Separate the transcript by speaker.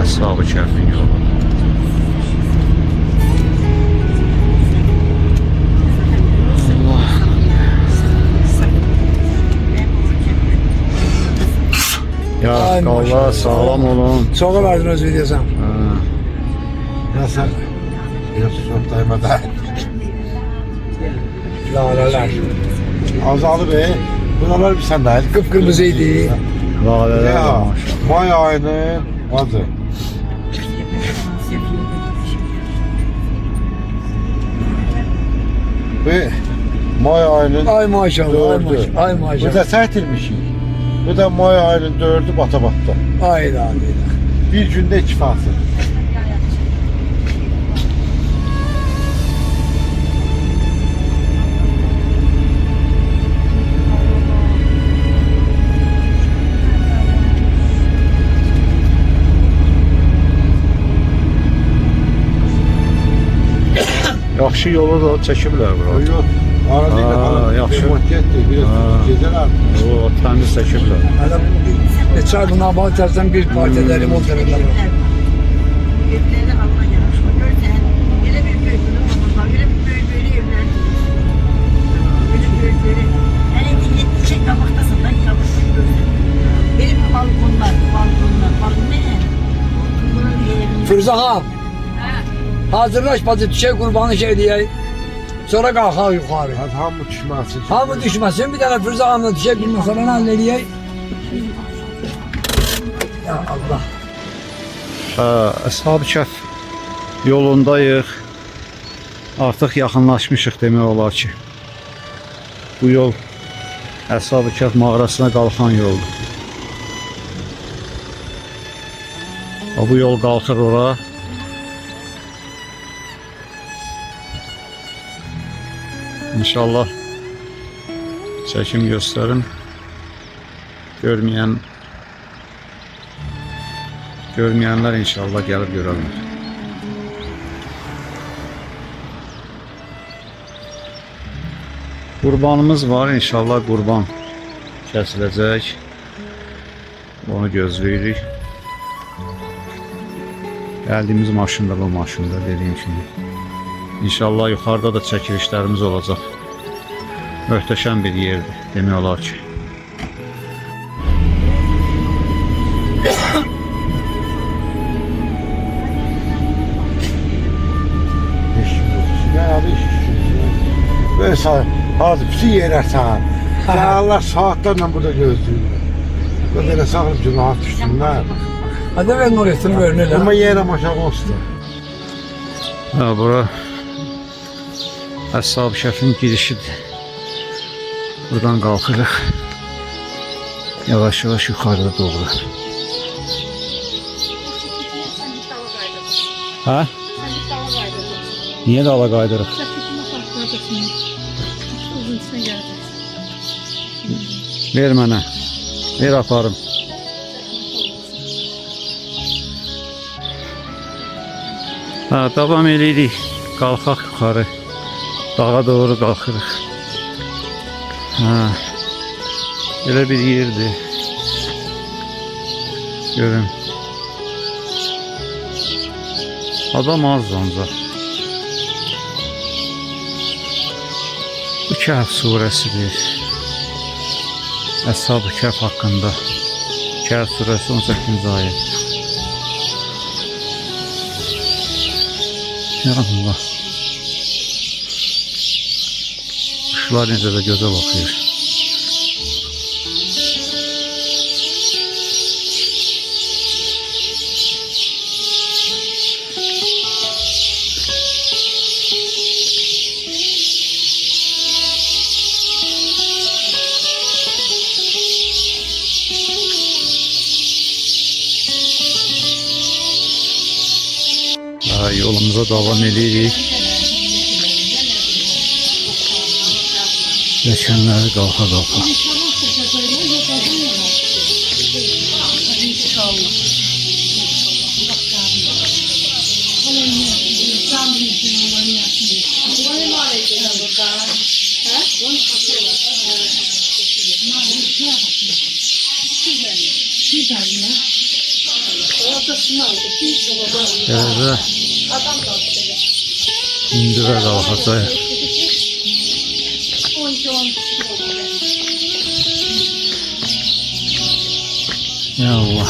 Speaker 1: Əshab-ı Kəhfin yolu. Ya Allah sağlam olun.
Speaker 2: Sonra verdiniz videosan.
Speaker 3: Nasıl? Yusuf Daymadan.
Speaker 2: Laleler.
Speaker 3: Azalı Bey, buralar bir sen dahil.
Speaker 2: Kıpkırmızıydı.
Speaker 1: Laleler
Speaker 3: Ya,
Speaker 1: var.
Speaker 3: May ayının adı. Ve May ayının
Speaker 2: Ay maşallah, ay
Speaker 3: dördü.
Speaker 2: maşallah. Ay
Speaker 3: Bu da
Speaker 2: maşallah.
Speaker 3: sertilmiş. Bu da May ayının dördü bata-batta.
Speaker 2: Hayda hayda.
Speaker 3: Bir günde iki fasıl.
Speaker 1: Yaxşı yolu da çəkiblər bura.
Speaker 3: Yok. Arada
Speaker 1: Aa, yaxşı.
Speaker 3: Remontiyettir. Biraz geceler.
Speaker 1: O təmiz çəkiblər.
Speaker 2: Adam geçer buna bakarsan bir partide limon severler.
Speaker 4: Evleri Allah yaraşma. Görsen öyle bir büyüklüğü var. Öyle bir böyle evler değil. Öyle böyle. Yani yetişecek kabaktasın da kabaktasın görsen. Benim balkonlar. Balkon ne? Bunun evini.
Speaker 2: Firuze Hanım, hazırlaş bazı çiçek kurbanı şey diye. Sonra kalkar yukarı.
Speaker 3: Hadi hamı düşməsin.
Speaker 2: Hamı düşmesin, bir tane Firuze Hanım'la çiçek kurbanı falan hallediyor. Ya Allah.
Speaker 1: Əshab-ı Kəhf yolundayıq. Artıq yaxınlaşmışıq demək olar ki. Bu yol Əshab-ı Kəhf mağarasına qalxan yoldur. Bu yol qalxır ora. İnşallah çəkim göstərim. Görməyənlər inşallah gəlib görərlər. Qurbanımız var, inşallah qurban kəsiləcək. Onu gözləyirik. Gəldiyimiz maşında bu maşında dediyim kimi. İnşallah yuxarıda da çəkilişlərimiz olacaq. Möhtəşəm bir yerdir demək olar ki.
Speaker 3: Ne abi iş. Böyle hadi bütün yerler sağ. Allah saatlerle burada gözlüyorlar. Böyle sağlık günah düşsünler.
Speaker 2: Hadi ben orasını görünür
Speaker 3: Ama
Speaker 2: lan.
Speaker 3: yere maşa olsun.
Speaker 1: Bura Əshab-ı Kəhfin girişidir. Buradan qalxırıq. Yavaş-yavaş yuxarıda doğru. Hə? Niyə dala qaydırıq? Ver mənə. Ver aparım. Davam edirik. Qalxaq yuxarı. Dağa doğru qalxırıq. Belə bir yerdir. Görün. Adam az ancaq. Bu Kəhf surəsidir. Əshab-ı Kəhf haqqında. Kəhf surəsi 18-ci ayət. Ya Allah. Kuşlar necə də gözə baxıyor. Yolumuza davam edirik. Geçenleri qalxa.
Speaker 4: Baltasını aldık. Bir sabah aldık.
Speaker 1: Evet.
Speaker 4: Adam da aldı.
Speaker 1: İndi ve kalkacak.
Speaker 4: 12-13 oldu.
Speaker 1: Ya Allah.